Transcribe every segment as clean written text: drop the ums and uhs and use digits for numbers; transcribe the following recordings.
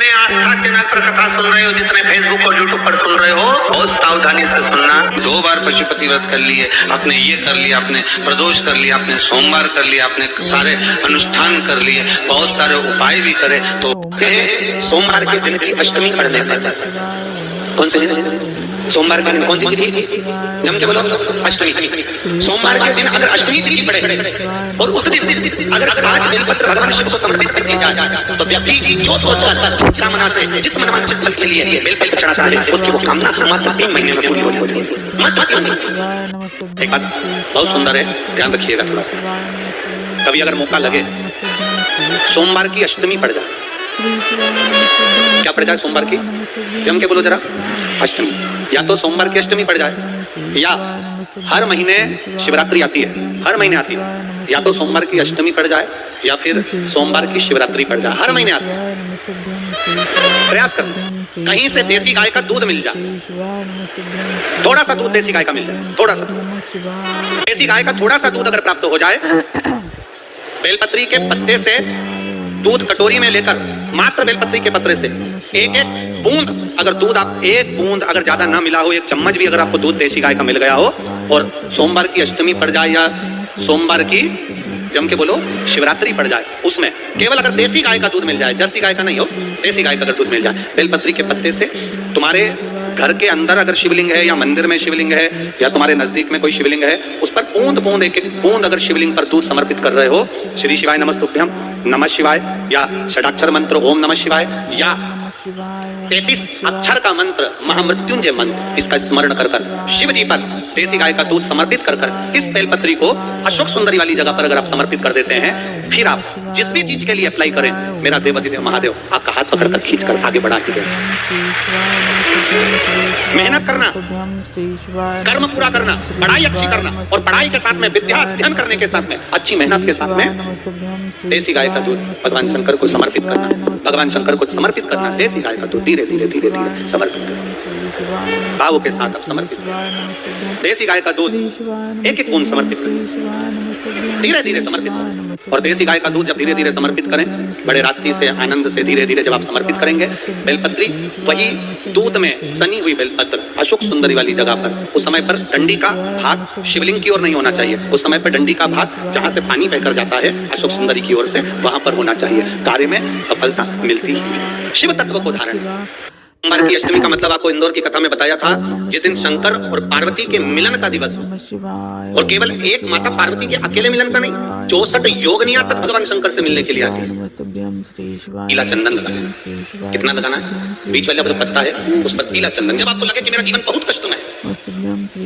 जितने आस्था चैनल पर कथा सुन रहे हो, जितने फेसबुक और यूट्यूब पर सुन रहे हो, बहुत सावधानी से सुनना। 2 बार पशुपति व्रत कर लिए, आपने ये कर लिया, आपने प्रदोष कर लिया, आपने सोमवार कर लिया, आपने सारे अनुष्ठान कर लिए, बहुत सारे उपाय भी करे, तो सोमवार के दिन की अष्टमी पढ़ने पर, कौन से सोमवार के दिन कौन सी तिथि? जम के बोलो, अष्टमी। सोमवार के दिन अगर अष्टमी तिथि पड़े और उस दिन अगर आज बेलपत्र भगवान शिव को समर्पित कर दी जाए, तो व्यक्ति की जो सोच कामना से जिस मनवांछित फल के लिए बेलपत्र चढ़ाता है, उसकी वो कामना मात्र 3 महीने में पूरी हो जाती है। मात्र 3 महीने। एक बात बहुत सुंदर है, ध्यान रखिएगा थोड़ा सा। कभी अगर मौका लगे, सोमवार की अष्टमी पड़ जाए, क्या पड़ जाए सोमवार की? जम के बोलो जरा, अष्टमी। या तो सोमवार की अष्टमी पड़ जाए, या हर महीने शिवरात्रि आती है, हर महीने आती है, या तो सोमवार की अष्टमी पड़ जाए या फिर सोमवार की शिवरात्रि पड़ जाए, हर महीने आती है। प्रयास करो कहीं से देसी गाय का दूध मिल जाए, थोड़ा सा दूध देसी गाय का मिल जाए, थोड़ा सा देसी गाय का थोड़ा सा दूध अगर प्राप्त हो जाए, बेलपत्री के पत्ते से दूध कटोरी में लेकर, मात्र बेलपत्री के पत्ते से एक बूंद अगर दूध, आप एक बूंद अगर ज्यादा ना मिला हो, 1 चम्मच भी अगर आपको दूध देसी गाय का मिल गया हो, और सोमवार की अष्टमी पड़ जाए या सोमवार की जम के बोलो शिवरात्रि पड़ जाए, उसमें केवल अगर देसी गाय का दूध मिल जाए, जर्सी गाय का नहीं हो, देसी गाय का अगर दूध मिल जाए, बेलपत्री के पत्ते से, तुम्हारे घर के अंदर अगर शिवलिंग है या मंदिर में शिवलिंग है या तुम्हारे नजदीक में कोई शिवलिंग है, उस पर बूंद बूंद एक बूंद अगर शिवलिंग पर दूध समर्पित कर रहे हो, श्री शिवाय नमस्तुभ्यम, नमः शिवाय, या षडाक्षर मंत्र ओम नमः शिवाय, या 33 अक्षर का मंत्र महामृत्युंजय मंत्र, इसका स्मरण कर कर शिव जी पर देसी गाय का दूध समर्पित कर कर इस बेलपत्री को अशोक सुंदरी वाली जगह पर अगर आप समर्पित कर देते हैं, फिर आप जिस भी चीज के लिए अप्लाई करें, मेरा देवाधिदेव महादेव आपका हाथ पकड़कर खींचकर आगे बढ़ा के दें। मेहनत करना, कर्म पूरा करना, पढ़ाई अच्छी करना, और पढ़ाई के साथ में विद्या अध्ययन करने के साथ में अच्छी मेहनत के साथ में देसी गाय का दूध भगवान शंकर को समर्पित करना, भगवान शंकर को समर्पित करना, देसी गाय का दूध धीरे धीरे धीरे धीरे समर्पित करना, भाव के साथ आप समर्पित करना। देसी गाय का दूध एक एक बूंद समर्पित करें, धीरे धीरे समर्पित करें, और देसी गाय का दूध जब धीरे धीरे समर्पित करें, बड़े रास्ते से आनंद से धीरे धीरे जब आप समर्पित करेंगे, बेलपत्री वही दूध में सनी हुई बेलपत्र अशोक सुंदरी वाली जगह पर, उस समय पर डंडी का भाग शिवलिंग की ओर नहीं होना चाहिए, उस समय पर डंडी का भाग जहां से पानी बहकर जाता है अशोक सुंदरी की ओर से, वहां पर होना चाहिए। कार्य में सफलता मिलती है। शिव तत्व को धारण। सोमवार की अष्टमी का मतलब आपको इंदौर की कथा में बताया था, जिस दिन शंकर और पार्वती के मिलन का दिवस हो, और केवल एक माता पार्वती के अकेले मिलन का नहीं, 64 योगनियां तक भगवान शंकर से मिलने के लिए आती है। पीला चंदन लगाना, कितना लगाना है? बीच वाला जो पत्ता है उस पर पीला चंदन। जब आपको लगे कि मेरा जीवन बहुत कष्ट में है,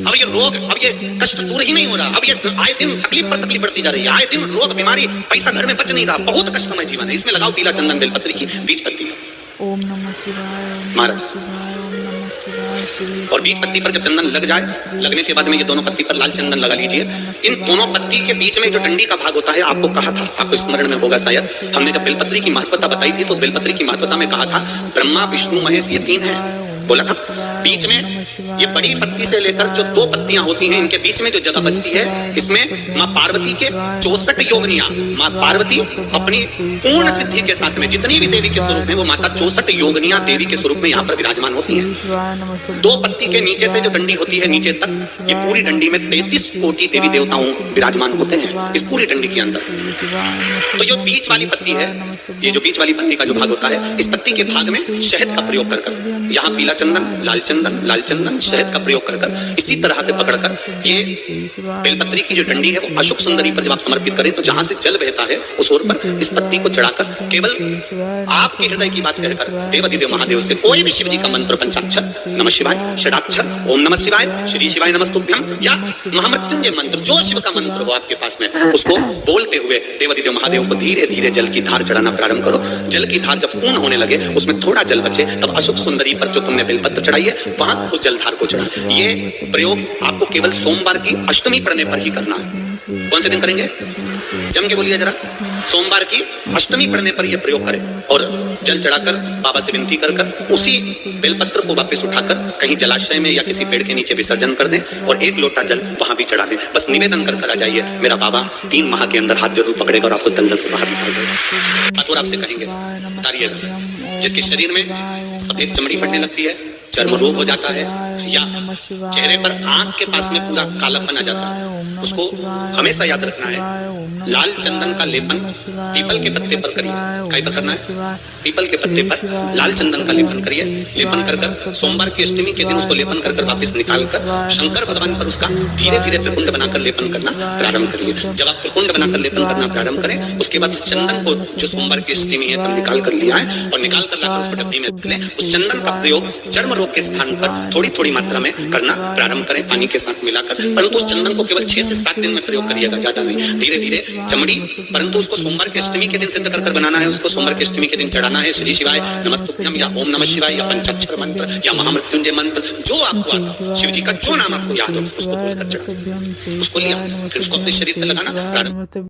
अब ये रोग, अब ये कष्ट दूर ही नहीं हो रहा, अब ये आए दिन तकलीफ पर तकलीफ बढ़ती जा रही है, आए दिन रोग बीमारी, पैसा घर में बच नहीं रहा, बहुत कष्टमय जीवन है, इसमें लगाओ पीला चंदन बेलपत्री की बीच पत्ती पर। ओम नमः शिवाय, महाराज, और बीच पत्ती पर जब चंदन लग जाए, लगने के बाद में ये दोनों पत्ती पर लाल चंदन लगा लीजिए। इन दोनों पत्ती के बीच में जो डंडी का भाग होता है, आपको कहा था, आपको स्मरण में होगा शायद, हमने जब बेलपत्री की महत्वता बताई थी, तो उस बेलपत्री की महत्वता में कहा था ब्रह्मा विष्णु महेश ये 3 हैं, बोला था। बीच में ये बड़ी पत्ती से लेकर जो 2 पत्तियां होती हैं, इनके बीच में जो जगह बचती है, इसमें माँ पार्वती के 64 योगनियां, माँ पार्वती अपनी पूर्ण सिद्धि के साथ में जितनी भी देवी के स्वरूप में, वो माता 64 योगनियां देवी के स्वरूप में यहाँ पर विराजमान होती हैं। 2 पत्ती के नीचे से जो डंडी होती है नीचे तक, ये पूरी डंडी में 33 कोटि देवी देवताओं विराजमान होते हैं इस पूरी डंडी के अंदर। तो जो बीच वाली पत्ती है, ये जो बीच वाली पत्ती का जो भाग होता है, इस पत्ती के भाग में शहद का प्रयोग कर कर, यहाँ पीला चंदन, लाल चंदन, लाल चंदन, शहद का प्रयोग कर कर, इसी तरह से पकड़कर ये बेलपत्री की जो डंडी है, वो अशोक सुंदरी पर जब आप समर्पित करें, तो जहां से जल बहता है उस ओर पर इस पत्ती को चढ़ाकर केवल आपके हृदय की बात कहकर देवाधिदेव महादेव से कोई भी शिव जी का मंत्र, पंचाक्षर, नमः शिवाय, षडाक्षर, ओम नमः शिवाय, श्री शिवाय नमस्तुभ्यम, या महामृत्युंजय मंत्र, जो शिव का मंत्र हो आपके पास में, उसको बोलते हुए देवाधिदेव महादेव को धीरे धीरे जल की धार चढ़ाना प्रारंभ करो। जल की धार जब पूर्ण होने लगे, उसमें थोड़ा जल बचे, तब अशोक सुंदरी पर जो तुमने बेलपत्र चढ़ाई है, वहां उस जलधार को चढ़ा। ये प्रयोग आपको केवल सोमवार की अष्टमी पढ़ने पर ही करना है। कौन से दिन करेंगे? जम के बोलिए जरा। सोमवार की अष्टमी पढ़ने पर यह प्रयोग करें, और जल चढ़ाकर बाबा से विनती कर कर उसी बेलपत्र को वापस उठाकर कहीं जलाशय में या किसी पेड़ के नीचे विसर्जन कर दें, और 1 लोटा जल वहां भी चढ़ा दें। बस निवेदन कर कर आ जाइए, मेरा बाबा 3 माह के अंदर हाथ जरूर पकड़ेगा और आपको दलदल से बाहर निकाल देगा। और आपसे कहेंगे उतारिएगा, जिसके शरीर में सफेद चमड़ी पड़ने लगती है, चर्म रोग हो जाता है, या चेहरे पर आंख के पास में पूरा काला बना जाता है, उसको हमेशा याद रखना है लाल चंदन का लेपन पीपल के पत्ते पर करिए। कहीं पर करना है? पीपल के पत्ते पर लाल चंदन का लेपन करिए। लेपन कर कर सोमवार की अष्टमी के दिन उसको लेपन कर कर वापस निकाल कर शंकर भगवान पर उसका धीरे धीरे त्रिपुंड बनाकर लेपन करना प्रारंभ करिए। जब आप त्रिपुंड बनाकर लेपन करना प्रारंभ करें, उसके बाद उस चंदन को जो सोमवार की अष्टमी है तब निकाल कर लिया है और निकाल कर लाकर उसको डब्बी में रख लें। उस चंदन का प्रयोग चर्म रोग के स्थान पर थोड़ी थोड़ी मात्रा में करना प्रारंभ करें, पानी के साथ मिलाकर। परंतु उस चंदन को केवल 6 से 7 दिन में प्रयोग करिएगा, ज्यादा नहीं। धीरे धीरे चमड़ी, परंतु उसको सोमवार की अष्टमी के दिन सिद्ध कर बनाना है। उसको सोमवार की अष्टमी के दिन चढ़ाना है श्री शिवाय नमस्तुभ्यम या ओम नमः शिवाय या पंचाक्षर मंत्र या महामृत्युंजय मंत्र, जो आपको आता हो, शिव जी का जो नाम आपको याद हो उसको बोलकर चढ़ाओ। उसको लिया, फिर उसको अपने शरीर पर लगाना प्रारंभ